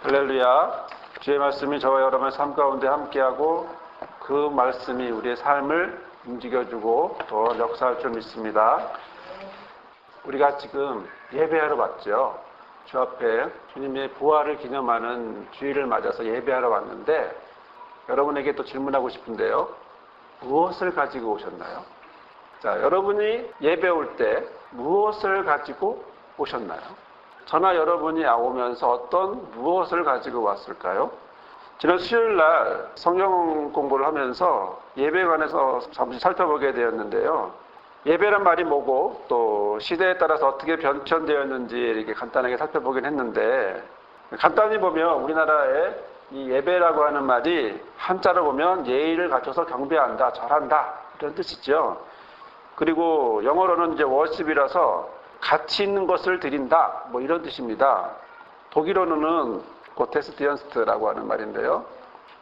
할렐루야. 주의 말씀이 저와 여러분의 삶 가운데 함께하고 그 말씀이 우리의 삶을 움직여주고 또 역사할 줄 믿습니다. 우리가 지금 예배하러 왔죠. 주 앞에 주님의 부활을 기념하는 주일을 맞아서 예배하러 왔는데 여러분에게 또 질문하고 싶은데요. 무엇을 가지고 오셨나요? 자, 여러분이 예배 올 때 무엇을 가지고 오셨나요? 저나 여러분이 오면서 어떤 무엇을 가지고 왔을까요? 지난 수요일 날 성경 공부를 하면서 예배에 관해서 잠시 살펴보게 되었는데요. 예배란 말이 뭐고 또 시대에 따라서 어떻게 변천되었는지 이렇게 간단하게 살펴보긴 했는데 간단히 보면 우리나라의 이 예배라고 하는 말이 한자로 보면 예의를 갖춰서 경배한다, 절한다 이런 뜻이죠. 그리고 영어로는 이제 워십이라서 가치 있는 것을 드린다 뭐 이런 뜻입니다. 독일어로는 고테스티언스트라고 하는 말인데요.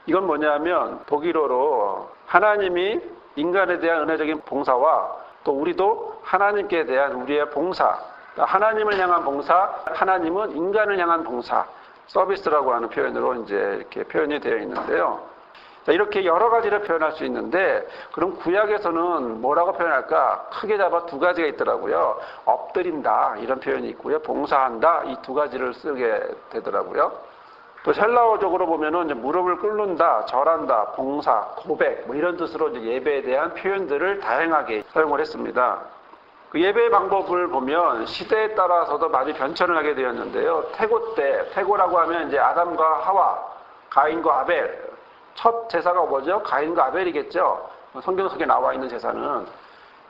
이건 뭐냐면 독일어로 하나님이 인간에 대한 은혜적인 봉사와 또 우리도 하나님께 대한 우리의 봉사, 하나님을 향한 봉사, 하나님은 인간을 향한 봉사, 서비스라고 하는 표현으로 이제 이렇게 표현이 되어 있는데요. 자, 이렇게 여러 가지를 표현할 수 있는데 그럼 구약에서는 뭐라고 표현할까? 크게 잡아 두 가지가 있더라고요. 엎드린다 이런 표현이 있고요. 봉사한다 이 두 가지를 쓰게 되더라고요. 또 헬라어적으로 보면은 이제 무릎을 꿇는다, 절한다, 봉사, 고백 뭐 이런 뜻으로 이제 예배에 대한 표현들을 다양하게 사용을 했습니다. 그 예배의 방법을 보면 시대에 따라서도 많이 변천을 하게 되었는데요. 태고라고 하면 이제 아담과 하와, 가인과 아벨. 첫 제사가 뭐죠? 가인과 아벨이겠죠. 성경 속에 나와 있는 제사는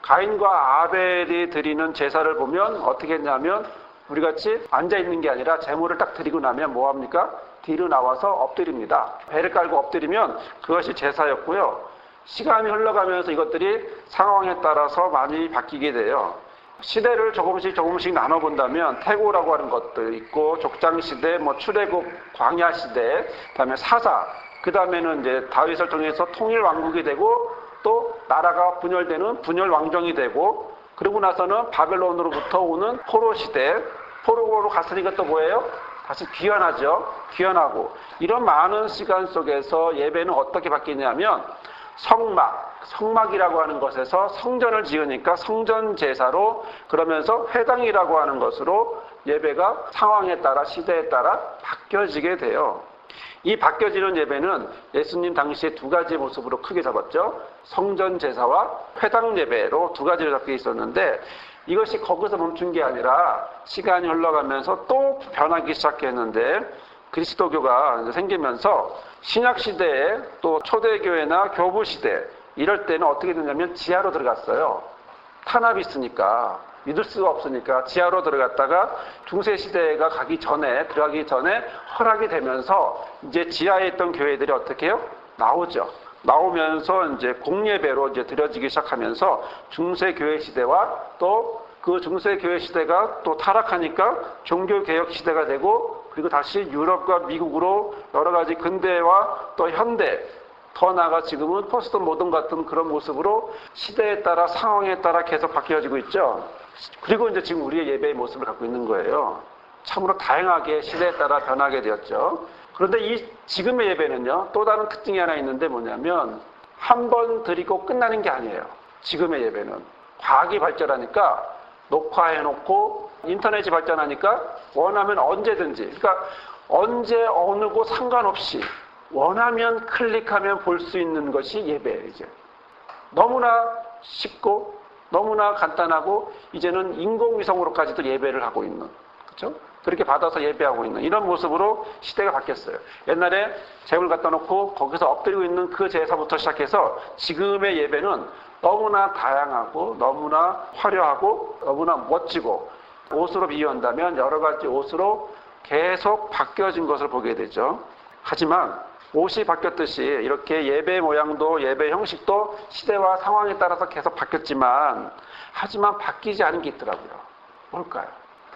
가인과 아벨이 드리는 제사를 보면 어떻게 했냐면 우리같이 앉아있는 게 아니라 제물을 딱 드리고 나면 뭐합니까? 뒤로 나와서 엎드립니다. 배를 깔고 엎드리면 그것이 제사였고요. 시간이 흘러가면서 이것들이 상황에 따라서 많이 바뀌게 돼요. 시대를 조금씩 나눠본다면 태고라고 하는 것도 있고 족장시대, 출애굽, 광야시대, 그다음에 사사, 그 다음에는 이제 다윗을 통해서 통일왕국이 되고 또 나라가 분열되는 분열왕정이 되고 그러고 나서는 바벨론으로부터 오는 포로시대, 포로로 갔으니까 또 뭐예요? 다시 귀환하죠. 귀환하고 이런 많은 시간 속에서 예배는 어떻게 바뀌냐면 성막이라고 하는 것에서 성전을 지으니까 성전 제사로 그러면서 회당이라고 하는 것으로 예배가 상황에 따라 시대에 따라 바뀌어지게 돼요. 이 바뀌어지는 예배는 예수님 당시에 두 가지 모습으로 크게 잡았죠. 성전 제사와 회당 예배로 두 가지로 잡혀 있었는데 이것이 거기서 멈춘 게 아니라 시간이 흘러가면서 또 변하기 시작했는데 그리스도교가 생기면서 신약시대에 또 초대교회나 교부시대 이럴 때는 어떻게 되냐면 지하로 들어갔어요. 탄압이 있으니까 믿을 수가 없으니까 지하로 들어갔다가 중세시대가 들어가기 전에 허락이 되면서 이제 지하에 있던 교회들이 어떻게 해요? 나오죠. 나오면서 이제 공예배로 이제 드려지기 시작하면서 중세교회 시대와 또 그 중세교회 시대가 또 타락하니까 종교개혁 시대가 되고 그리고 다시 유럽과 미국으로 여러 가지 근대와 또 현대 더 나아가 지금은 포스트 모던 같은 그런 모습으로 시대에 따라 상황에 따라 계속 바뀌어지고 있죠. 그리고 이제 지금 우리의 예배의 모습을 갖고 있는 거예요. 참으로 다양하게 시대에 따라 변하게 되었죠. 그런데 이 지금의 예배는요, 또 다른 특징이 하나 있는데 뭐냐면 한 번 드리고 끝나는 게 아니에요. 지금의 예배는 과학이 발전하니까 녹화해놓고 인터넷이 발전하니까 원하면 언제든지 그러니까 언제 어느 곳 상관없이 원하면 클릭하면 볼 수 있는 것이 예배예요. 이제 너무나 쉽고 너무나 간단하고 이제는 인공위성으로까지도 예배를 하고 있는 그렇죠? 그렇게 받아서 예배하고 있는 이런 모습으로 시대가 바뀌었어요. 옛날에 제물 갖다 놓고 거기서 엎드리고 있는 그 제사부터 시작해서 지금의 예배는 너무나 다양하고 너무나 화려하고 너무나 멋지고 옷으로 비유한다면 여러 가지 옷으로 계속 바뀌어진 것을 보게 되죠. 하지만 옷이 바뀌었듯이 이렇게 예배 모양도 예배 형식도 시대와 상황에 따라서 계속 바뀌었지만 하지만 바뀌지 않은 게 있더라고요. 뭘까요?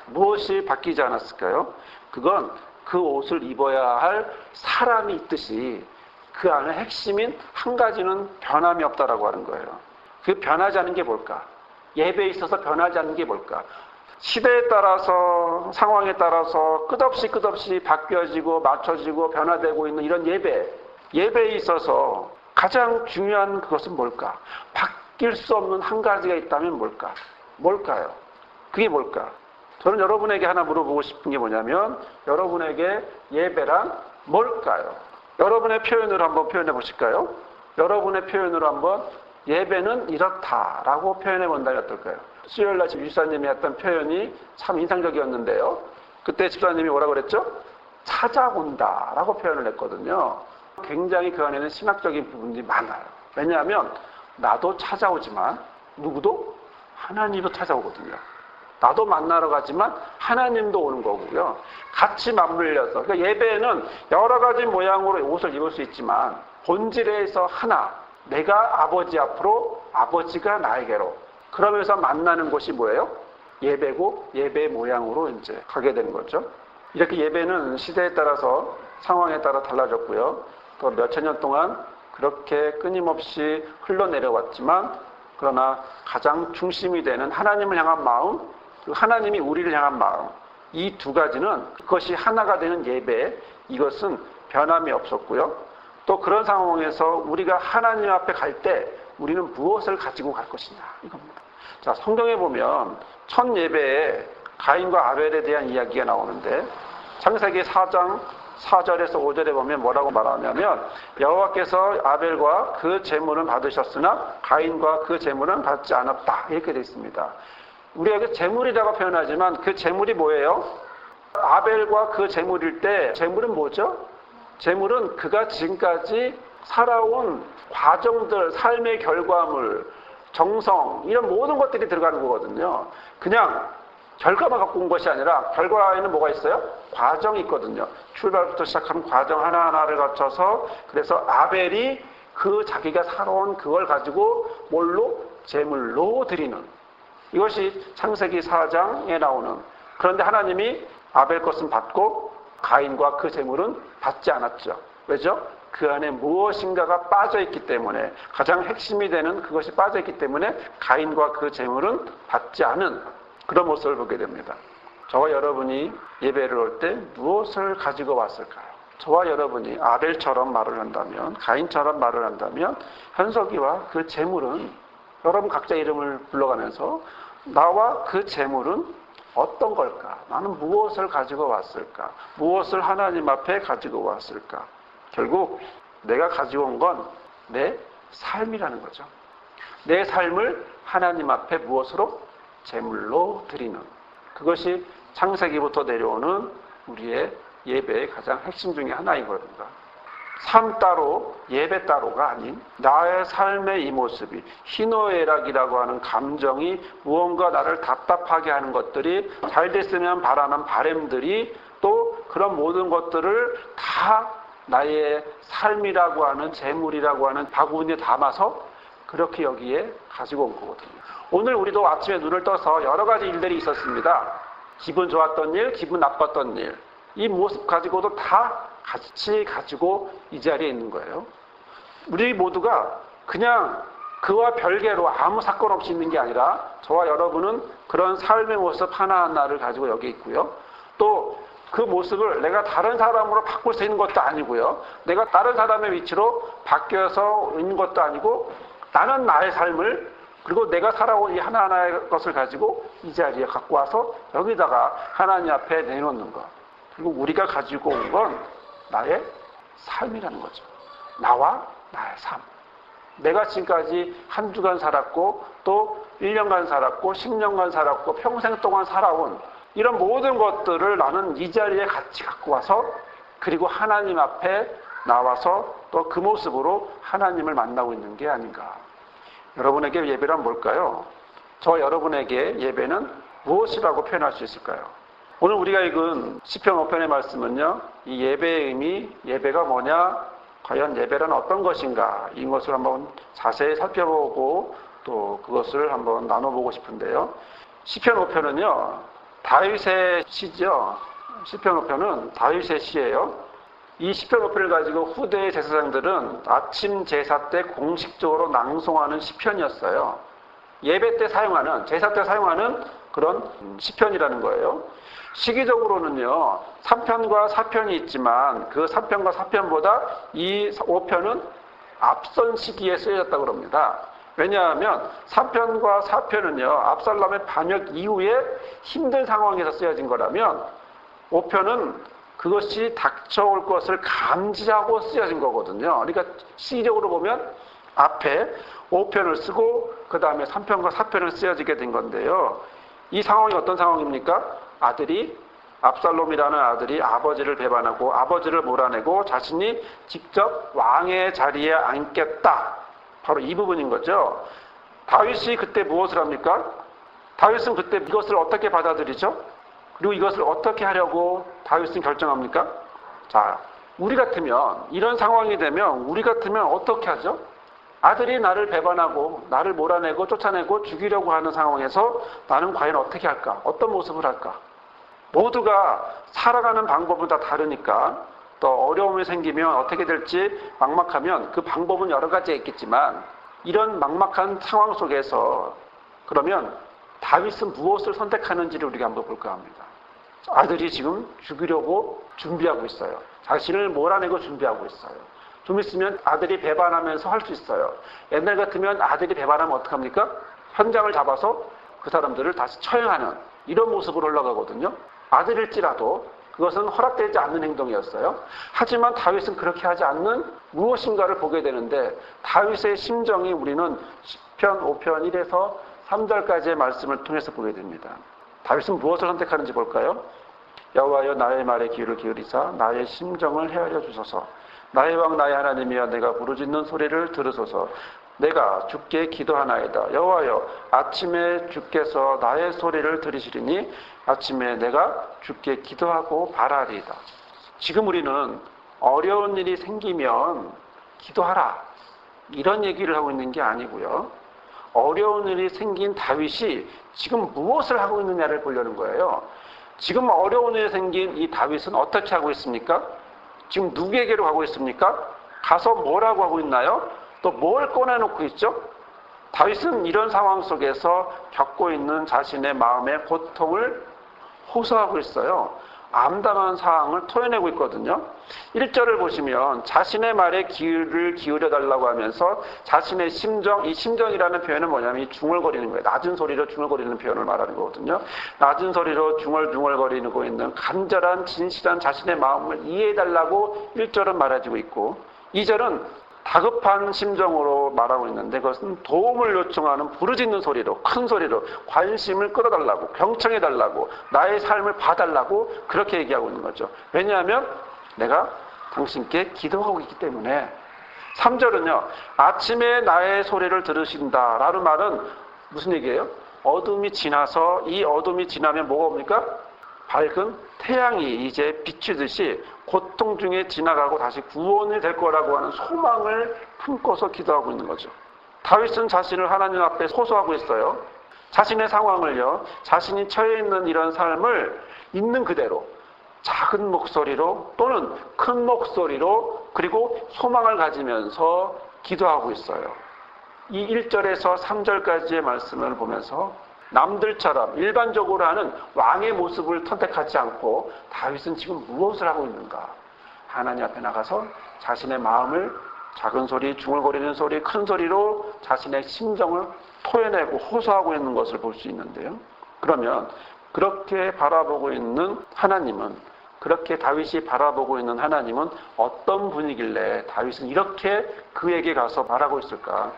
무엇이 바뀌지 않았을까요? 그건 그 옷을 입어야 할 사람이 있듯이 그 안에 핵심인 한 가지는 변함이 없다라고 하는 거예요. 그 변하지 않은 게 뭘까? 예배에 있어서 변하지 않는 게 뭘까? 시대에 따라서 상황에 따라서 끝없이 바뀌어지고 맞춰지고 변화되고 있는 이런 예배에 있어서 가장 중요한 그것은 뭘까? 바뀔 수 없는 한 가지가 있다면 뭘까요? 그게 뭘까? 저는 여러분에게 하나 물어보고 싶은 게 뭐냐면 여러분에게 예배란 뭘까요? 여러분의 표현으로 한번 표현해 보실까요? 여러분의 표현으로 한번 예배는 이렇다라고 표현해 본다면 어떨까요? 수요일날 집사님이 했던 표현이 참 인상적이었는데요. 그때 집사님이 뭐라고 그랬죠? 찾아온다라고 표현을 했거든요. 굉장히 그 안에는 신학적인 부분이 많아요. 왜냐하면 나도 찾아오지만 누구도? 하나님도 찾아오거든요. 나도 만나러 가지만 하나님도 오는 거고요. 같이 맞물려서. 그러니까 예배는 여러 가지 모양으로 옷을 입을 수 있지만 본질에서 하나, 내가 아버지 앞으로, 아버지가 나에게로. 그러면서 만나는 곳이 뭐예요? 예배고 예배의 모양으로 이제 가게 된 거죠. 이렇게 예배는 시대에 따라서 상황에 따라 달라졌고요. 또 몇천 년 동안 그렇게 끊임없이 흘러내려왔지만 그러나 가장 중심이 되는 하나님을 향한 마음, 하나님이 우리를 향한 마음, 이 두 가지는 그것이 하나가 되는 예배, 이것은 변함이 없었고요. 또 그런 상황에서 우리가 하나님 앞에 갈 때 우리는 무엇을 가지고 갈 것이냐 이겁니다. 자, 성경에 보면 첫 예배에 가인과 아벨에 대한 이야기가 나오는데 창세기 4장 4절에서 5절에 보면 뭐라고 말하냐면 여호와께서 아벨과 그 제물은 받으셨으나 가인과 그 제물은 받지 않았다 이렇게 되어 있습니다. 우리에게 제물이라고 표현하지만 그 제물이 뭐예요? 아벨과 그 제물일 때 제물은 뭐죠? 제물은 그가 지금까지 살아온 과정들, 삶의 결과물, 정성 이런 모든 것들이 들어가는 거거든요. 그냥 결과만 갖고 온 것이 아니라 결과에는 뭐가 있어요? 과정이 있거든요. 출발부터 시작하는 과정 하나하나를 거쳐서 그래서 아벨이 그 자기가 살아온 그걸 가지고 뭘로? 제물로 드리는 이것이 창세기 4장에 나오는 그런데 하나님이 아벨 것은 받고 가인과 그 제물은 받지 않았죠. 왜죠? 그 안에 무엇인가가 빠져있기 때문에 가장 핵심이 되는 그것이 빠져있기 때문에 가인과 그 제물은 받지 않은 그런 모습을 보게 됩니다. 저와 여러분이 예배를 올 때 무엇을 가지고 왔을까요? 저와 여러분이 아벨처럼 말을 한다면 가인처럼 말을 한다면 현석이와 그 제물은 여러분 각자 이름을 불러가면서 나와 그 제물은 어떤 걸까? 나는 무엇을 가지고 왔을까? 무엇을 하나님 앞에 가지고 왔을까? 결국 내가 가지고 온 건 내 삶이라는 거죠. 내 삶을 하나님 앞에 무엇으로? 제물로 드리는 그것이 창세기부터 내려오는 우리의 예배의 가장 핵심 중에 하나인 겁니다. 삶 따로 예배 따로가 아닌 나의 삶의 이 모습이 희노애락이라고 하는 감정이 무언가 나를 답답하게 하는 것들이 잘 됐으면 바라는 바람들이 또 그런 모든 것들을 다 나의 삶이라고 하는 재물이라고 하는 바구니에 담아서 그렇게 여기에 가지고 온 거거든요. 오늘 우리도 아침에 눈을 떠서 여러 가지 일들이 있었습니다. 기분 좋았던 일, 기분 나빴던 일. 이 모습 가지고도 다 같이 가지고 이 자리에 있는 거예요. 우리 모두가 그냥 그와 별개로 아무 사건 없이 있는 게 아니라 저와 여러분은 그런 삶의 모습 하나하나를 가지고 여기 있고요. 또 그 모습을 내가 다른 사람으로 바꿀 수 있는 것도 아니고요. 내가 다른 사람의 위치로 바뀌어서 있는 것도 아니고 나는 나의 삶을 그리고 내가 살아온 이 하나하나의 것을 가지고 이 자리에 갖고 와서 여기다가 하나님 앞에 내놓는 것. 그리고 우리가 가지고 온 건 나의 삶이라는 거죠. 나와 나의 삶. 내가 지금까지 한 주간 살았고 또 1년간 살았고 10년간 살았고 평생 동안 살아온 이런 모든 것들을 나는 이 자리에 같이 갖고 와서 그리고 하나님 앞에 나와서 또 그 모습으로 하나님을 만나고 있는 게 아닌가. 여러분에게 예배란 뭘까요? 저 여러분에게 예배는 무엇이라고 표현할 수 있을까요? 오늘 우리가 읽은 시편 5편의 말씀은요. 이 예배의 의미, 예배가 뭐냐, 과연 예배란 어떤 것인가 이것을 한번 자세히 살펴보고 또 그것을 한번 나눠보고 싶은데요. 시편 5편은요. 다윗의 시죠. 시편 5편은 다윗의 시예요. 이 시편 5편을 가지고 후대의 제사장들은 아침 제사 때 공식적으로 낭송하는 시편이었어요. 예배 때 사용하는, 제사 때 사용하는 그런 시편이라는 거예요. 시기적으로는요, 3편과 4편이 있지만 그 3편과 4편보다 이 5편은 앞선 시기에 쓰여졌다고 그럽니다. 왜냐하면 3편과 4편은요, 압살롬의 반역 이후에 힘든 상황에서 쓰여진 거라면 5편은 그것이 닥쳐올 것을 감지하고 쓰여진 거거든요. 그러니까 시기적으로 보면 앞에 5편을 쓰고 그 다음에 3편과 4편을 쓰여지게 된 건데요. 이 상황이 어떤 상황입니까? 압살롬이라는 아들이 아버지를 배반하고 아버지를 몰아내고 자신이 직접 왕의 자리에 앉겠다. 바로 이 부분인 거죠. 다윗이 그때 무엇을 합니까? 다윗은 그때 이것을 어떻게 받아들이죠? 그리고 이것을 어떻게 하려고 다윗은 결정합니까? 자, 우리 같으면 이런 상황이 되면 우리 같으면 어떻게 하죠? 아들이 나를 배반하고 나를 몰아내고 쫓아내고 죽이려고 하는 상황에서 나는 과연 어떻게 할까? 어떤 모습을 할까? 모두가 살아가는 방법은 다 다르니까 또 어려움이 생기면 어떻게 될지 막막하면 그 방법은 여러 가지가 있겠지만 이런 막막한 상황 속에서 그러면 다윗은 무엇을 선택하는지를 우리가 한번 볼까 합니다. 아들이 지금 죽이려고 준비하고 있어요. 자신을 몰아내고 준비하고 있어요. 좀 있으면 아들이 배반하면서 할 수 있어요. 옛날 같으면 아들이 배반하면 어떡합니까? 현장을 잡아서 그 사람들을 다시 처형하는 이런 모습으로 올라가거든요. 아들일지라도 그것은 허락되지 않는 행동이었어요. 하지만 다윗은 그렇게 하지 않는 무엇인가를 보게 되는데 다윗의 심정이 우리는 10편, 5편 1에서 3절까지의 말씀을 통해서 보게 됩니다. 다윗은 무엇을 선택하는지 볼까요? 여호와여 나의 말에 귀를 기울이사 나의 심정을 헤아려 주소서. 나의 왕 나의 하나님이여 내가 부르짖는 소리를 들으소서. 내가 주께 기도하나이다. 여호와여 아침에 주께서 나의 소리를 들으시리니 아침에 내가 주께 기도하고 바라리이다. 지금 우리는 어려운 일이 생기면 기도하라 이런 얘기를 하고 있는 게 아니고요. 어려운 일이 생긴 다윗이 지금 무엇을 하고 있느냐를 보려는 거예요. 지금 어려운 일이 생긴 이 다윗은 어떻게 하고 있습니까? 지금 누구에게로 가고 있습니까? 가서 뭐라고 하고 있나요? 또 뭘 꺼내놓고 있죠? 다윗은 이런 상황 속에서 겪고 있는 자신의 마음의 고통을 호소하고 있어요. 암담한 상황을 토해내고 있거든요. 1절을 보시면 자신의 말에 귀를 기울여 달라고 하면서 자신의 심정, 이 심정이라는 표현은 뭐냐면 이 중얼거리는 거예요. 낮은 소리로 중얼거리는 표현을 말하는 거거든요. 낮은 소리로 중얼중얼거리고 있는 간절한 진실한 자신의 마음을 이해해 달라고 1절은 말해주고 있고 2절은 다급한 심정으로 말하고 있는데 그것은 도움을 요청하는 부르짖는 소리로 큰 소리로 관심을 끌어달라고 경청해달라고 나의 삶을 봐달라고 그렇게 얘기하고 있는 거죠. 왜냐하면 내가 당신께 기도하고 있기 때문에. 3절은요. 아침에 나의 소리를 들으신다 라는 말은 무슨 얘기예요? 어둠이 지나서 이 어둠이 지나면 뭐가 옵니까? 밝은 태양이 이제 비추듯이 고통 중에 지나가고 다시 구원이 될 거라고 하는 소망을 품고서 기도하고 있는 거죠. 다윗은 자신을 하나님 앞에 호소하고 있어요. 자신의 상황을요, 자신이 처해 있는 이런 삶을 있는 그대로 작은 목소리로 또는 큰 목소리로 그리고 소망을 가지면서 기도하고 있어요. 이 1절에서 3절까지의 말씀을 보면서 남들처럼 일반적으로 하는 왕의 모습을 선택하지 않고 다윗은 지금 무엇을 하고 있는가? 하나님 앞에 나가서 자신의 마음을 작은 소리, 중얼거리는 소리, 큰 소리로 자신의 심정을 토해내고 호소하고 있는 것을 볼 수 있는데요. 그러면 그렇게 바라보고 있는 하나님은, 그렇게 다윗이 바라보고 있는 하나님은 어떤 분이길래 다윗은 이렇게 그에게 가서 말하고 있을까?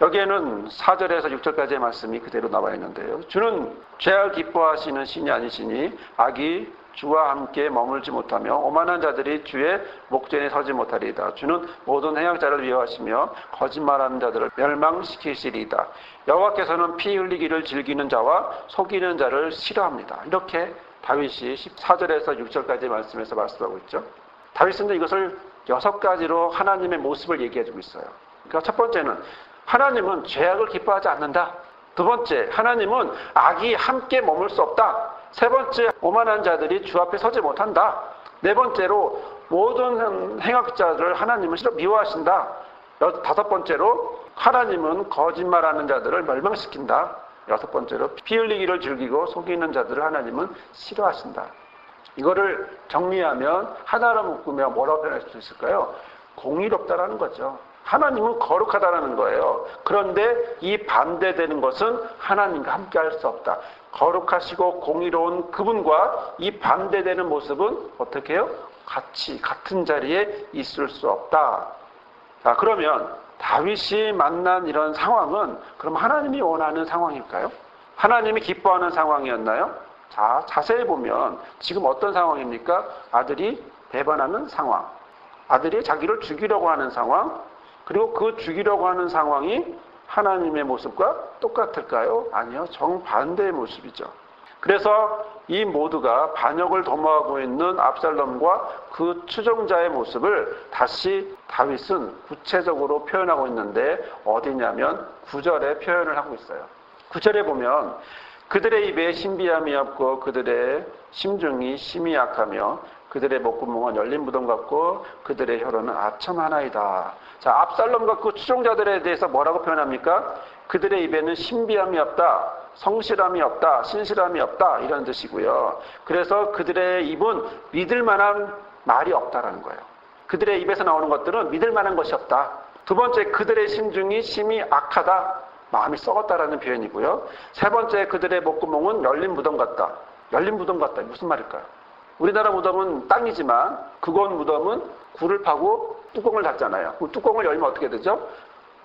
여기에는 4절에서 6절까지의 말씀이 그대로 나와 있는데요. 주는 죄악을 기뻐하시는 신이 아니시니 악이 주와 함께 머물지 못하며 오만한 자들이 주의 목전에 서지 못하리이다. 주는 모든 행악자를 미워하시며 거짓말하는 자들을 멸망시키시리이다. 여호와께서는 피 흘리기를 즐기는 자와 속이는 자를 싫어합니다. 이렇게 다윗이 14절에서 6절까지의 말씀에서 말씀하고 있죠. 다윗은 이것을 6가지로 하나님의 모습을 얘기해주고 있어요. 그러니까 첫 번째는 하나님은 죄악을 기뻐하지 않는다. 두 번째, 하나님은 악이 함께 머물 수 없다. 세 번째, 오만한 자들이 주 앞에 서지 못한다. 네 번째로, 모든 행악자들을 하나님은 미워하신다. 다섯 번째로, 하나님은 거짓말하는 자들을 멸망시킨다. 여섯 번째로 피 흘리기를 즐기고 속이는 자들을 하나님은 싫어하신다. 이거를 정리하면 하나로 묶으면 뭐라고 표현할 수 있을까요? 공의롭다라는 거죠. 하나님은 거룩하다라는 거예요. 그런데 이 반대되는 것은 하나님과 함께 할 수 없다. 거룩하시고 공의로운 그분과 이 반대되는 모습은 어떻게 해요? 같은 자리에 있을 수 없다. 자, 그러면 다윗이 만난 이런 상황은 그럼 하나님이 원하는 상황일까요? 하나님이 기뻐하는 상황이었나요? 자, 자세히 보면 지금 어떤 상황입니까? 아들이 배반하는 상황, 아들이 자기를 죽이려고 하는 상황, 그리고 그 죽이려고 하는 상황이 하나님의 모습과 똑같을까요? 아니요. 정반대의 모습이죠. 그래서 이 모두가 반역을 도모하고 있는 압살롬과 그 추종자의 모습을 다시 다윗은 구체적으로 표현하고 있는데 어디냐면 9절에 표현을 하고 있어요. 9절에 보면 그들의 입에 신비함이 없고 그들의 심중이 심히 약하며 그들의 목구멍은 열린 무덤 같고 그들의 혀로는 아첨 하나이다. 자, 압살롬과 그 추종자들에 대해서 뭐라고 표현합니까? 그들의 입에는 신비함이 없다, 성실함이 없다, 신실함이 없다 이런 뜻이고요. 그래서 그들의 입은 믿을 만한 말이 없다라는 거예요. 그들의 입에서 나오는 것들은 믿을 만한 것이 없다. 두 번째, 그들의 심중이 심히 악하다, 마음이 썩었다라는 표현이고요. 세 번째, 그들의 목구멍은 열린 무덤 같다. 열린 무덤 같다. 무슨 말일까요? 우리나라 무덤은 땅이지만 그곳 무덤은 굴을 파고 뚜껑을 닫잖아요. 그 뚜껑을 열면 어떻게 되죠?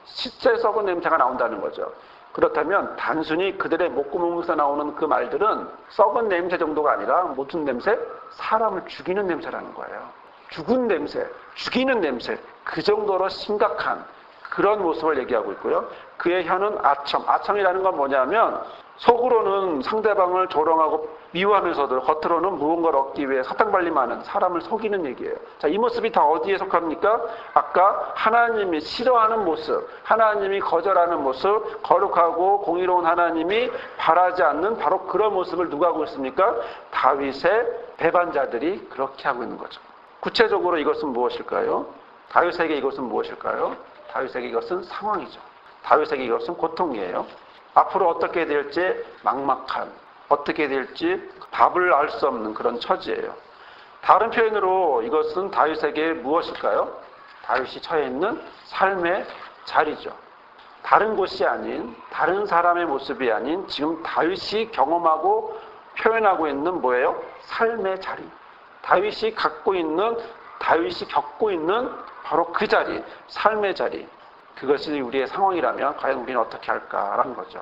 시체 썩은 냄새가 나온다는 거죠. 그렇다면 단순히 그들의 목구멍에서 나오는 그 말들은 썩은 냄새 정도가 아니라 무슨 냄새? 사람을 죽이는 냄새라는 거예요. 죽은 냄새, 죽이는 냄새, 그 정도로 심각한 그런 모습을 얘기하고 있고요. 그의 혀는 아첨, 아첨이라는 건 뭐냐면 속으로는 상대방을 조롱하고 미워하면서도 겉으로는 무언가를 얻기 위해 사탕발림하는 사람을 속이는 얘기예요. 자, 이 모습이 다 어디에 속합니까? 아까 하나님이 싫어하는 모습, 하나님이 거절하는 모습, 거룩하고 공의로운 하나님이 바라지 않는 바로 그런 모습을 누가 하고 있습니까? 다윗의 배반자들이 그렇게 하고 있는 거죠. 구체적으로 이것은 무엇일까요? 다윗에게 이것은 무엇일까요? 다윗에게 이것은 상황이죠. 다윗에게 이것은 고통이에요. 앞으로 어떻게 될지 막막한, 어떻게 될지 답을 알 수 없는 그런 처지예요. 다른 표현으로 이것은 다윗에게 무엇일까요? 다윗이 처해 있는 삶의 자리죠. 다른 곳이 아닌, 다른 사람의 모습이 아닌 지금 다윗이 경험하고 표현하고 있는 뭐예요? 삶의 자리. 다윗이 갖고 있는, 다윗이 겪고 있는 바로 그 자리, 삶의 자리. 그것이 우리의 상황이라면 과연 우리는 어떻게 할까라는 거죠.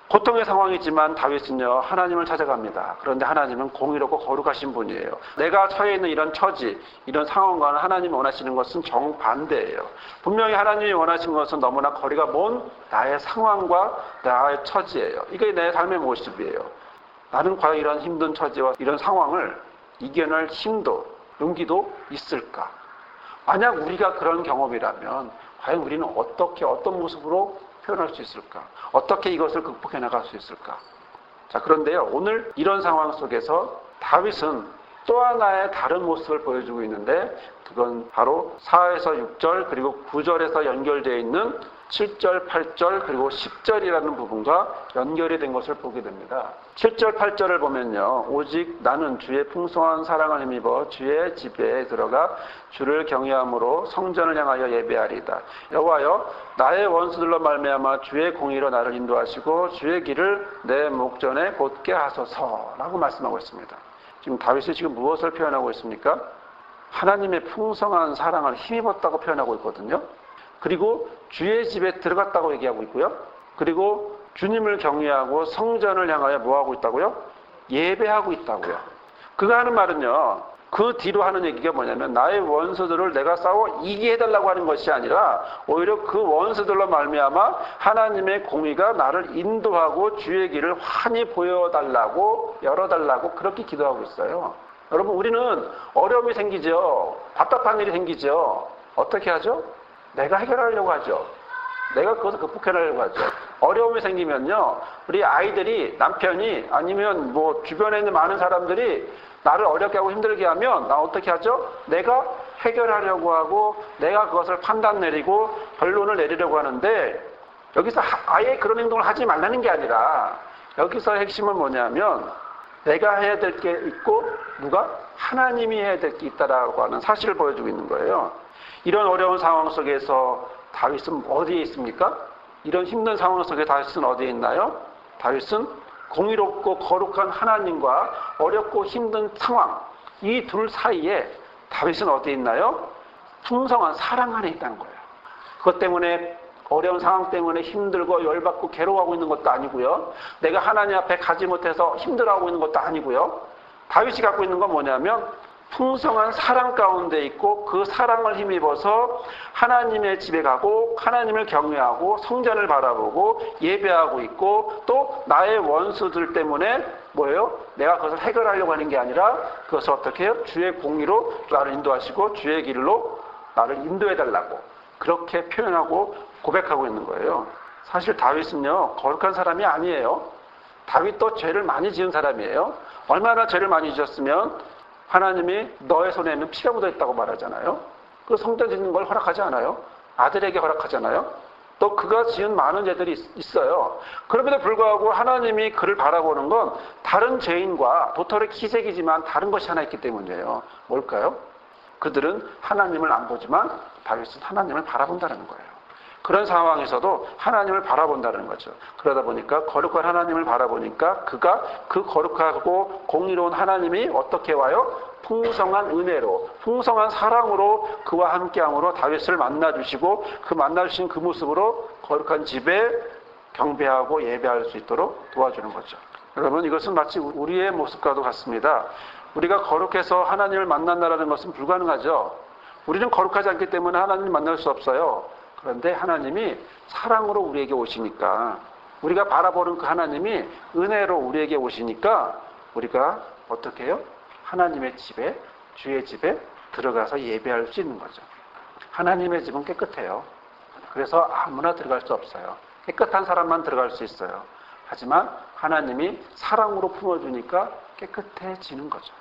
고통의 상황이지만 다윗은요, 하나님을 찾아갑니다. 그런데 하나님은 공의롭고 거룩하신 분이에요. 내가 처해 있는 이런 처지, 이런 상황과는 하나님이 원하시는 것은 정반대예요. 분명히 하나님이 원하시는 것은 너무나 거리가 먼 나의 상황과 나의 처지예요. 이게 내 삶의 모습이에요. 나는 과연 이런 힘든 처지와 이런 상황을 이겨낼 힘도, 용기도 있을까? 만약 우리가 그런 경험이라면 과연 우리는 어떻게, 어떤 모습으로 표현할 수 있을까? 어떻게 이것을 극복해 나갈 수 있을까? 자, 그런데요, 오늘 이런 상황 속에서 다윗은 또 하나의 다른 모습을 보여주고 있는데 그건 바로 4에서 6절 그리고 9절에서 연결되어 있는 7절, 8절 그리고 10절이라는 부분과 연결이 된 것을 보게 됩니다. 7절, 8절을 보면요. 오직 나는 주의 풍성한 사랑을 힘입어 주의 집에 들어가 주를 경외함으로 성전을 향하여 예배하리이다. 여호와여 나의 원수들로 말미암아 주의 공의로 나를 인도하시고 주의 길을 내 목전에 곧게 하소서라고 말씀하고 있습니다. 지금 다윗이 지금 무엇을 표현하고 있습니까? 하나님의 풍성한 사랑을 힘입었다고 표현하고 있거든요. 그리고 주의 집에 들어갔다고 얘기하고 있고요. 그리고 주님을 경외하고 성전을 향하여 뭐하고 있다고요? 예배하고 있다고요. 그가 하는 말은요, 그 뒤로 하는 얘기가 뭐냐면 나의 원수들을 내가 싸워 이기게 해달라고 하는 것이 아니라 오히려 그 원수들로 말미암아 하나님의 공의가 나를 인도하고 주의 길을 환히 보여달라고, 열어달라고 그렇게 기도하고 있어요. 여러분, 우리는 어려움이 생기죠. 답답한 일이 생기죠. 어떻게 하죠? 내가 해결하려고 하죠. 내가 그것을 극복해내려고 하죠. 어려움이 생기면요, 우리 아이들이, 남편이, 아니면 뭐 주변에 있는 많은 사람들이 나를 어렵게 하고 힘들게 하면 나 어떻게 하죠? 내가 해결하려고 하고 내가 그것을 판단 내리고 결론을 내리려고 하는데 여기서 아예 그런 행동을 하지 말라는 게 아니라 여기서 핵심은 뭐냐면 내가 해야 될 게 있고 누가? 하나님이 해야 될 게 있다라고 하는 사실을 보여주고 있는 거예요. 이런 어려운 상황 속에서 다윗은 어디에 있습니까? 이런 힘든 상황 속에 다윗은 어디에 있나요? 다윗은 공의롭고 거룩한 하나님과 어렵고 힘든 상황, 이 둘 사이에 다윗은 어디에 있나요? 풍성한 사랑 안에 있다는 거예요. 그것 때문에 어려운 상황 때문에 힘들고 열받고 괴로워하고 있는 것도 아니고요. 내가 하나님 앞에 가지 못해서 힘들어하고 있는 것도 아니고요. 다윗이 갖고 있는 건 뭐냐면 풍성한 사랑 가운데 있고 그 사랑을 힘입어서 하나님의 집에 가고 하나님을 경외하고 성전을 바라보고 예배하고 있고 또 나의 원수들 때문에 뭐예요? 내가 그것을 해결하려고 하는 게 아니라 그것을 어떻게 해요? 주의 공의로 나를 인도하시고 주의 길로 나를 인도해달라고 그렇게 표현하고 고백하고 있는 거예요. 사실 다윗은요, 거룩한 사람이 아니에요. 다윗도 죄를 많이 지은 사람이에요. 얼마나 죄를 많이 지었으면 하나님이 너의 손에는 피가 묻어 있다고 말하잖아요. 그 성전 짓는 걸 허락하지 않아요. 아들에게 허락하잖아요. 또 그가 지은 많은 죄들이 있어요. 그럼에도 불구하고 하나님이 그를 바라보는 건 다른 죄인과 도토리 키재기지만 다른 것이 하나 있기 때문이에요. 뭘까요? 그들은 하나님을 안 보지만 다윗은 하나님을 바라본다는 거예요. 그런 상황에서도 하나님을 바라본다는 거죠. 그러다 보니까 거룩한 하나님을 바라보니까 그가 그 거룩하고 공의로운 하나님이 어떻게 와요? 풍성한 은혜로, 풍성한 사랑으로 그와 함께함으로 다윗을 만나주시고 그 만나주신 그 모습으로 거룩한 집에 경배하고 예배할 수 있도록 도와주는 거죠. 여러분, 이것은 마치 우리의 모습과도 같습니다. 우리가 거룩해서 하나님을 만난다는 것은 불가능하죠. 우리는 거룩하지 않기 때문에 하나님을 만날 수 없어요. 그런데 하나님이 사랑으로 우리에게 오시니까 우리가 바라보는 그 하나님이 은혜로 우리에게 오시니까 우리가 어떻게 해요? 하나님의 집에, 주의 집에 들어가서 예배할 수 있는 거죠. 하나님의 집은 깨끗해요. 그래서 아무나 들어갈 수 없어요. 깨끗한 사람만 들어갈 수 있어요. 하지만 하나님이 사랑으로 품어주니까 깨끗해지는 거죠.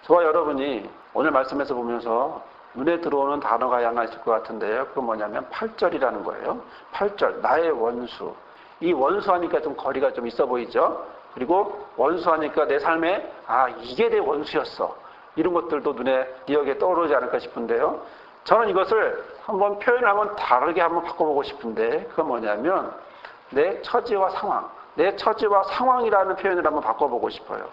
저와 여러분이 오늘 말씀에서 보면서 눈에 들어오는 단어가 하나 있을 것 같은데요. 그건 뭐냐면 8절이라는 거예요. 8절, 나의 원수. 이 원수하니까 좀 거리가 좀 있어 보이죠? 그리고 원수하니까 내 삶에 이게 내 원수였어. 이런 것들도 눈에 기억에 떠오르지 않을까 싶은데요. 저는 이것을 한번 표현을 한번 다르게 한번 바꿔보고 싶은데 그건 뭐냐면 내 처지와 상황. 내 처지와 상황이라는 표현을 한번 바꿔보고 싶어요.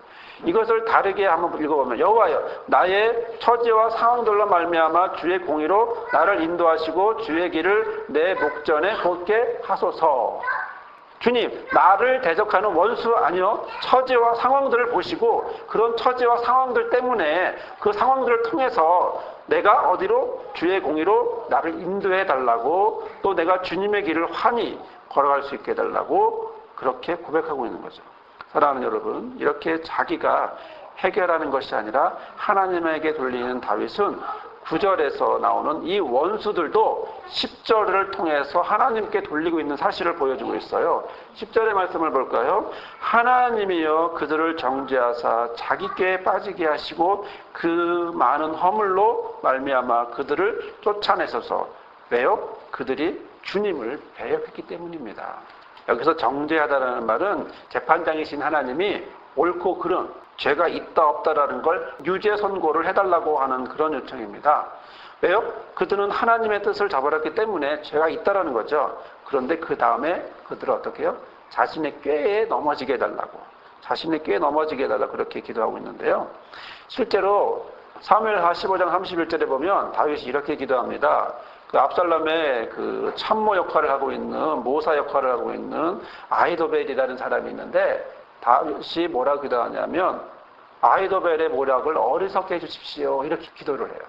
이것을 다르게 한번 읽어보면 여호와여 나의 처지와 상황들로 말미암아 주의 공의로 나를 인도하시고 주의 길을 내 목전에 걷게 하소서. 주님, 나를 대적하는 원수 아니요 처지와 상황들을 보시고 그런 처지와 상황들 때문에 그 상황들을 통해서 내가 어디로? 주의 공의로 나를 인도해 달라고 또 내가 주님의 길을 환히 걸어갈 수 있게 해달라고 그렇게 고백하고 있는 거죠. 사랑하는 여러분, 이렇게 자기가 해결하는 것이 아니라 하나님에게 돌리는 다윗은 9절에서 나오는 이 원수들도 10절을 통해서 하나님께 돌리고 있는 사실을 보여주고 있어요. 10절의 말씀을 볼까요? 하나님이여 그들을 정죄하사 자기 꾀에 빠지게 하시고 그 많은 허물로 말미암아 그들을 쫓아내소서. 왜요? 그들이 주님을 배역했기 때문입니다. 여기서 정죄하다라는 말은 재판장이신 하나님이 옳고 그른 죄가 있다 없다라는 걸 유죄 선고를 해달라고 하는 그런 요청입니다. 왜요? 그들은 하나님의 뜻을 저버렸기 때문에 죄가 있다라는 거죠. 그런데 그 다음에 그들을 어떻게 해요? 자신의 꾀에 넘어지게 해달라고 자신의 꾀에 넘어지게 해달라고 그렇게 기도하고 있는데요. 실제로 사무엘하 15장 31절에 보면 다윗이 이렇게 기도합니다. 그 압살롬의 그 참모 역할을 하고 있는 모사 역할을 하고 있는 아히도벨이라는 사람이 있는데 다윗이 뭐라고 기도하냐면 아히도벨의 모략을 어리석게 해주십시오 이렇게 기도를 해요.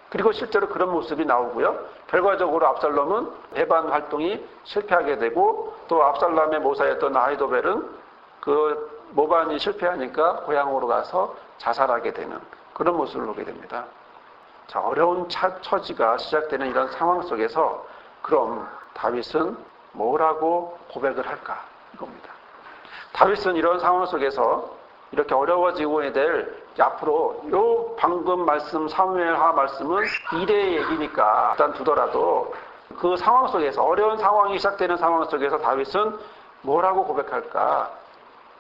그리고 실제로 그런 모습이 나오고요. 결과적으로 압살롬은 배반 활동이 실패하게 되고 또 압살롬의 모사였던 아히도벨은 그 모반이 실패하니까 고향으로 가서 자살하게 되는 그런 모습을 보게 됩니다. 자, 어려운 처지가 시작되는 이런 상황 속에서 그럼 다윗은 뭐라고 고백을 할까? 이겁니다. 다윗은 이런 상황 속에서 이렇게 어려워지고 될 앞으로 요 방금 말씀 사무엘하 말씀은 미래의 얘기니까 일단 두더라도 그 상황 속에서 어려운 상황이 시작되는 상황 속에서 다윗은 뭐라고 고백할까?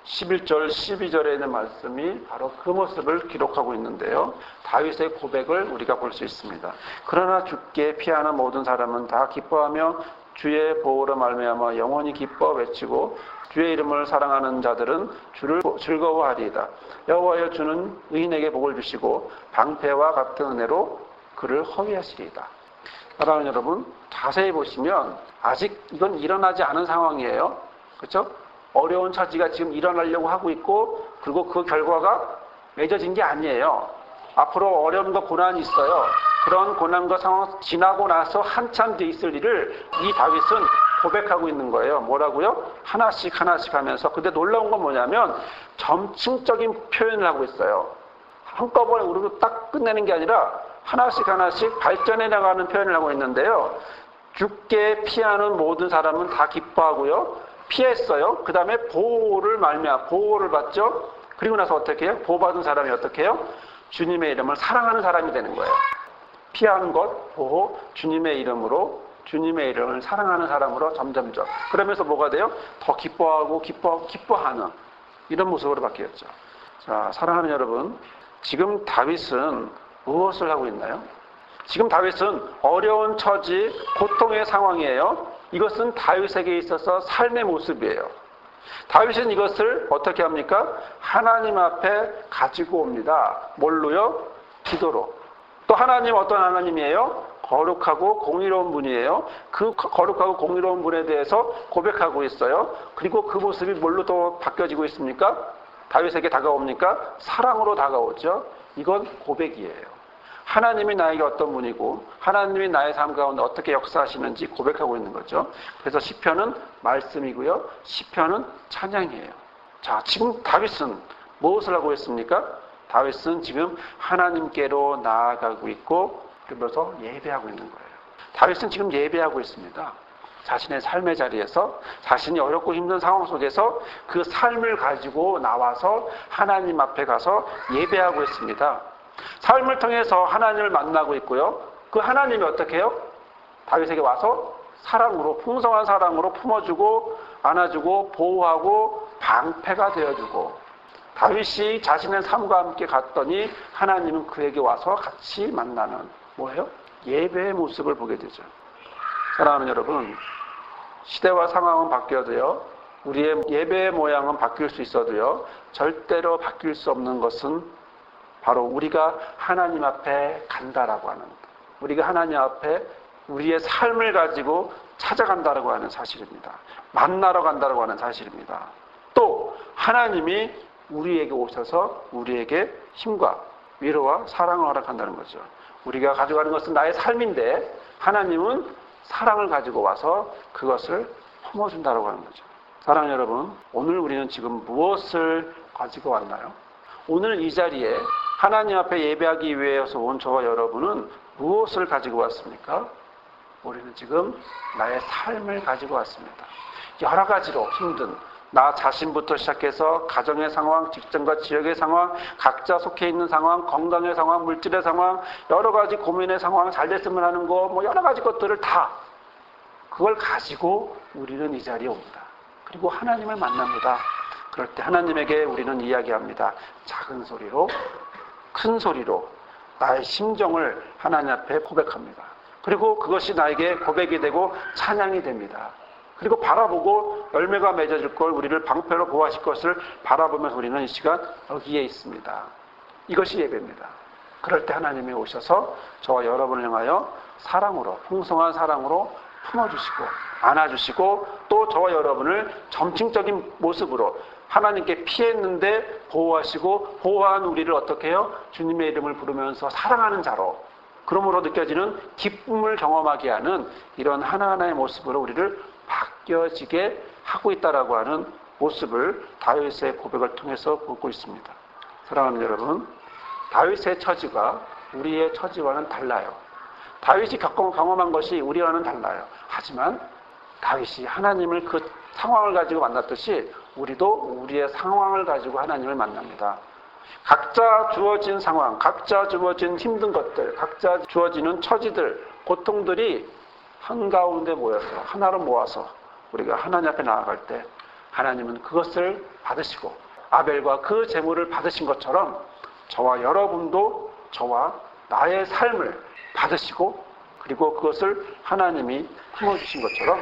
11절, 12절에 있는 말씀이 바로 그 모습을 기록하고 있는데요. 다윗의 고백을 우리가 볼 수 있습니다. 그러나 주께 피하는 모든 사람은 다 기뻐하며 주의 보호로 말미암아 영원히 기뻐 외치고 주의 이름을 사랑하는 자들은 주를 즐거워하리이다. 여호와여 주는 의인에게 복을 주시고 방패와 같은 은혜로 그를 허위하시리이다. 사랑하는 여러분, 자세히 보시면 아직 이건 일어나지 않은 상황이에요. 그렇죠? 어려운 처지가 지금 일어나려고 하고 있고, 그리고 그 결과가 맺어진 게 아니에요. 앞으로 어려움과 고난이 있어요. 그런 고난과 상황 지나고 나서 한참 뒤에 있을 일을 이 다윗은 고백하고 있는 거예요. 뭐라고요? 하나씩 하나씩 하면서. 근데 놀라운 건 뭐냐면 점층적인 표현을 하고 있어요. 한꺼번에 우르르 딱 끝내는 게 아니라 하나씩 하나씩 발전해 나가는 표현을 하고 있는데요. 주께 피하는 모든 사람은 다 기뻐하고요. 피했어요. 그 다음에 보호를 받죠. 그리고 나서 어떻게 해요? 보호받은 사람이 어떻게 해요? 주님의 이름을 사랑하는 사람이 되는 거예요. 피하는 것, 보호, 주님의 이름을 사랑하는 사람으로 점점점. 그러면서 뭐가 돼요? 더 기뻐하고 기뻐하는 이런 모습으로 바뀌었죠. 자, 사랑하는 여러분, 지금 다윗은 무엇을 하고 있나요? 지금 다윗은 어려운 처지, 고통의 상황이에요. 이것은 다윗에게 있어서 삶의 모습이에요. 다윗은 이것을 어떻게 합니까? 하나님 앞에 가지고 옵니다. 뭘로요? 기도로. 또 하나님 어떤 하나님이에요? 거룩하고 공의로운 분이에요. 그 거룩하고 공의로운 분에 대해서 고백하고 있어요. 그리고 그 모습이 뭘로 또 바뀌어지고 있습니까? 다윗에게 다가옵니까? 사랑으로 다가오죠. 이건 고백이에요. 하나님이 나에게 어떤 분이고 하나님이 나의 삶 가운데 어떻게 역사하시는지 고백하고 있는 거죠. 그래서 시편은 말씀이고요. 시편은 찬양이에요. 자, 지금 다윗은 무엇을 하고 있습니까? 다윗은 지금 하나님께로 나아가고 있고 그러면서 예배하고 있는 거예요. 다윗은 지금 예배하고 있습니다. 자신의 삶의 자리에서 자신이 어렵고 힘든 상황 속에서 그 삶을 가지고 나와서 하나님 앞에 가서 예배하고 있습니다. 삶을 통해서 하나님을 만나고 있고요. 그 하나님이 어떻게 해요? 다윗에게 와서 사랑으로, 풍성한 사랑으로 품어주고 안아주고 보호하고 방패가 되어주고, 다윗이 자신의 삶과 함께 갔더니 하나님은 그에게 와서 같이 만나는 뭐예요? 예배의 모습을 보게 되죠. 사랑하는 여러분, 시대와 상황은 바뀌어도요, 우리의 예배의 모양은 바뀔 수 있어도요, 절대로 바뀔 수 없는 것은 바로 우리가 하나님 앞에 간다라고 하는, 우리가 하나님 앞에 우리의 삶을 가지고 찾아간다라고 하는 사실입니다. 만나러 간다라고 하는 사실입니다. 또 하나님이 우리에게 오셔서 우리에게 힘과 위로와 사랑을 허락한다는 거죠. 우리가 가져가는 것은 나의 삶인데 하나님은 사랑을 가지고 와서 그것을 품어준다라고 하는 거죠. 사랑하는 여러분, 오늘 우리는 지금 무엇을 가지고 왔나요? 오늘 이 자리에 하나님 앞에 예배하기 위해서 온 저와 여러분은 무엇을 가지고 왔습니까? 우리는 지금 나의 삶을 가지고 왔습니다. 여러 가지로 힘든 나 자신부터 시작해서 가정의 상황, 직장과 지역의 상황, 각자 속해 있는 상황, 건강의 상황, 물질의 상황, 여러 가지 고민의 상황, 잘 됐으면 하는 거, 여러 가지 것들을 다 그걸 가지고 우리는 이 자리에 옵니다. 그리고 하나님을 만납니다. 그럴 때 하나님에게 우리는 이야기합니다. 작은 소리로, 큰 소리로 나의 심정을 하나님 앞에 고백합니다. 그리고 그것이 나에게 고백이 되고 찬양이 됩니다. 그리고 바라보고 열매가 맺어질 걸, 우리를 방패로 보호하실 것을 바라보면서 우리는 이 시간 여기에 있습니다. 이것이 예배입니다. 그럴 때 하나님이 오셔서 저와 여러분을 향하여 사랑으로, 풍성한 사랑으로 품어주시고 안아주시고 또 저와 여러분을 점층적인 모습으로 하나님께 피했는데 보호하시고 보호한 우리를 어떻게 해요? 주님의 이름을 부르면서 사랑하는 자로, 그러므로 느껴지는 기쁨을 경험하게 하는 이런 하나하나의 모습으로 우리를 바뀌어지게 하고 있다라고 하는 모습을 다윗의 고백을 통해서 보고 있습니다. 사랑하는 여러분, 다윗의 처지가 우리의 처지와는 달라요. 다윗이 경험한 것이 우리와는 달라요. 하지만 다윗이 하나님을 그 상황을 가지고 만났듯이 우리도 우리의 상황을 가지고 하나님을 만납니다. 각자 주어진 상황, 각자 주어진 힘든 것들, 각자 주어지는 처지들, 고통들이 한가운데 모여서 하나로 모아서 우리가 하나님 앞에 나아갈 때 하나님은 그것을 받으시고 아벨과 그 제물을 받으신 것처럼 저와 여러분도 저와 나의 삶을 받으시고 그리고 그것을 하나님이 품어주신 것처럼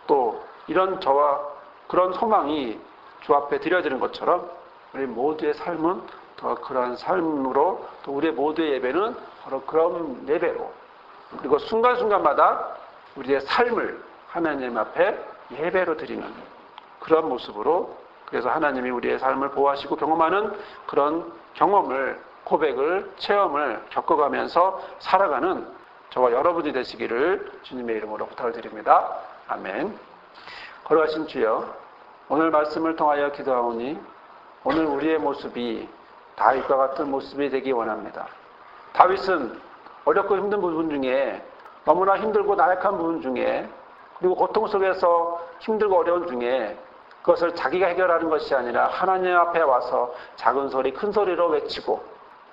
또 이런 저와 그런 소망이 주 앞에 드려지는 것처럼 우리 모두의 삶은 더 그러한 삶으로 또 우리 모두의 예배는 바로 그런 예배로 그리고 순간순간마다 우리의 삶을 하나님 앞에 예배로 드리는 그런 모습으로 그래서 하나님이 우리의 삶을 보호하시고 경험하는 그런 경험을 고백을 체험을 겪어가면서 살아가는 저와 여러분이 되시기를 주님의 이름으로 부탁을 드립니다. 아멘. 거룩하신 주여 오늘 말씀을 통하여 기도하오니 오늘 우리의 모습이 다윗과 같은 모습이 되기 원합니다. 다윗은 어렵고 힘든 부분 중에 너무나 힘들고 나약한 부분 중에 그리고 고통 속에서 힘들고 어려운 중에 그것을 자기가 해결하는 것이 아니라 하나님 앞에 와서 작은 소리 큰 소리로 외치고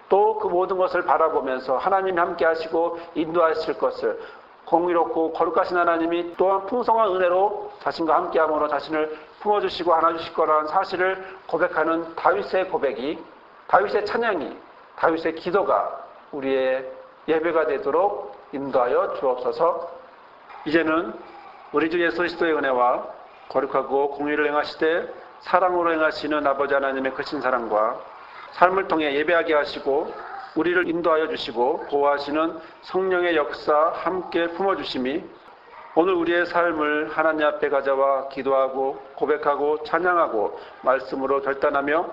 또 그 모든 것을 바라보면서 하나님이 함께 하시고 인도하실 것을 공의롭고 거룩하신 하나님이 또한 풍성한 은혜로 자신과 함께함으로 자신을 품어주시고 안아주실 거라는 사실을 고백하는 다윗의 고백이 다윗의 찬양이 다윗의 기도가 우리의 예배가 되도록 인도하여 주옵소서. 이제는 우리 주 예수 그리스도의 은혜와 거룩하고 공의를 행하시되 사랑으로 행하시는 아버지 하나님의 크신 사랑과 삶을 통해 예배하게 하시고 우리를 인도하여 주시고 보호하시는 성령의 역사 함께 품어주심이 오늘 우리의 삶을 하나님 앞에 가져와 기도하고 고백하고 찬양하고 말씀으로 결단하며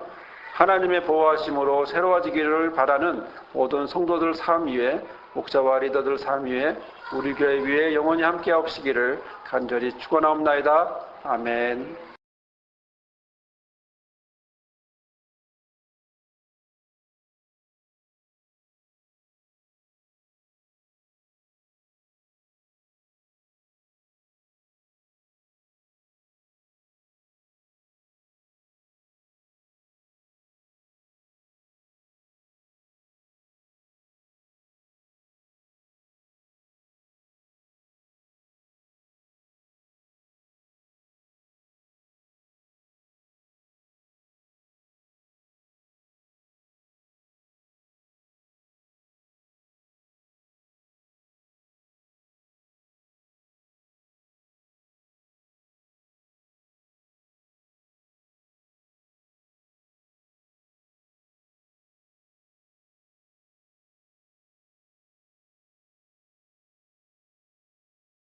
하나님의 보호하심으로 새로워지기를 바라는 모든 성도들 삶 위에 목자와 리더들 삶 위에 우리 교회 위에 영원히 함께 하옵시기를 간절히 축원하옵나이다. 아멘.